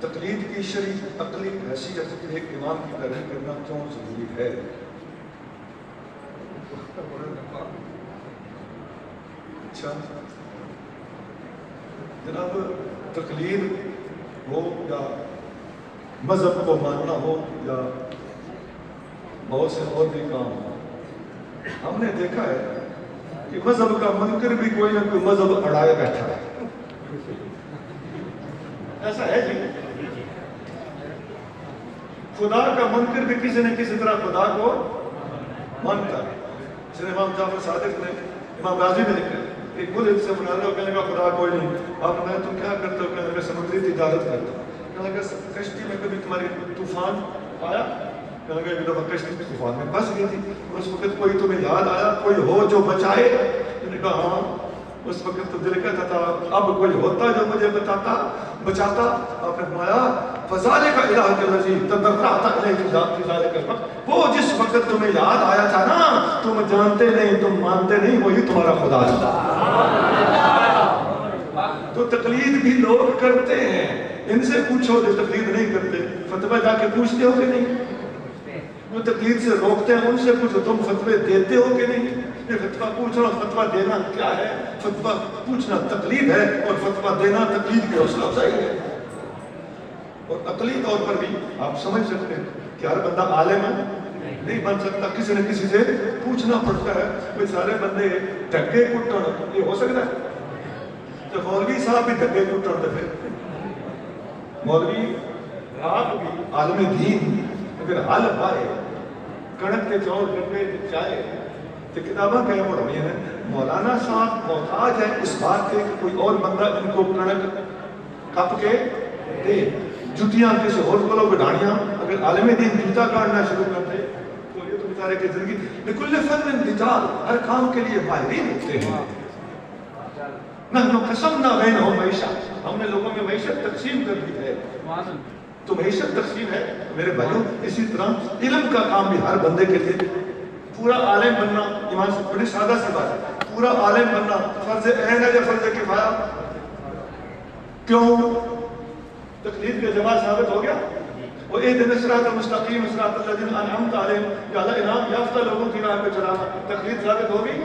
تقلید کی شرعی عقلی حیثیت ایک امام کی پیروی کرنا کیوں ضروری ہے؟ اچھا جناب، تقلید ہو یا مذہب کو ماننا ہو یا بہت سے اور بھی کام ہو، ہم نے دیکھا ہے کہ مذہب کا منکر بھی کوئی نہ کوئی مذہب اڑائے بیٹھا ہے. ایسا ہے جی. خدا کا منکر بھی کسی نہ کسی طرح خدا کو مانتا ہے. جس نے امام جعفر صادق نے، امام راضی نے لکھا ایک ملحد سے مناظرہ ہو، کہنے کا خدا کوئی نہیں. آپ نے تم کیا کرتے ہو؟ کہنے لگا سمندری تجارت کرتا ہوں. کہنے لگا کشتی میں کبھی تمہاری طوفان آیا؟ کہنے لگا ایک دفعہ کشتی طوفان میں پھنس گئی تھی. اس وقت کوئی تمہیں یاد آیا کوئی ہو جو بچائے؟ میں نے کہا ہاں. اس وقت تو دل کہتا تھا اب کوئی ہوتا جو مجھے بچاتا. آپ نے فرمایا فذالک الہ الذی تضرعت الیہ فی ذلک الوقت، وہ جس وقت تمہیں یاد آیا تھا نا، تم جانتے نہیں، تم مانتے نہیں، وہی تمہارا خدا تھا. تو تقلید بھی لوگ کرتے ہیں. ان سے پوچھو جو تقلید نہیں کرتے، فتویٰ جا کے پوچھتے ہو کہ نہیں؟ جو تقلید سے روکتے ہیں ان سے پوچھو تم فتوے دیتے ہو کہ نہیں؟ یہ فتویٰ پوچھنا، فتویٰ دینا کیا ہے؟ فتویٰ پوچھنا تقلید ہے اور فتویٰ دینا تقلید کی حوصلہ افزائی ہے. اور عقلی طور پر بھی آپ سمجھ سکتے ہیں کہ ہر بندہ عالم نہیں بن سکتا، کسی نہ کسی سے پوچھنا پڑتا ہے. وہ سارے بندے ڈھگے کٹن یہ ہو سکتا ہے؟ تو مولوی صاحب بھی ڈھگے کٹن دے، مولوی آپ بھی عالم دین اگر حل پائے کڑک کے چور ڈبے چائے تو کتاباں کیا پڑھ رہی ہیں. مولانا صاحب محتاج ہے اس بات کے کہ کوئی اور بندہ ان کو کڑک کپ کے دے. جوتیاں کسی اور بولو بڑھاڑیاں اگر عالم دین جوتا کاٹنا شروع کر دے تو یہ تو بیچارے کی زندگی بکل فن انتجال، ہر کام کے لیے ماہرین ہوتے ہیں. نحن قسمنا بینہم معیشت، ہم نے لوگوں میں معیشت تقسیم کر دی ہے. تو معیشت تقسیم ہے میرے بھائیوں. اسی طرح علم کا کام بھی ہر بندے کے لیے، پورا عالم بننا ایمان سے بڑی سادہ سی بات ہے. پورا عالم بننا فرض عین ہے یا فرض کفایہ؟ کیوں؟ تقلید کا جواب ثابت ہو گیا. وَإِهْدِنَا الصِّرَاطَ الْمُسْتَقِيمَ صِرَاطَ الَّذِينَ أَنْعَمْتَ عَلَيْهِمْ، یا اللہ انعام یافتہ لوگوں کی راہ پہ چلانا. تقلید ثابت ہوگی.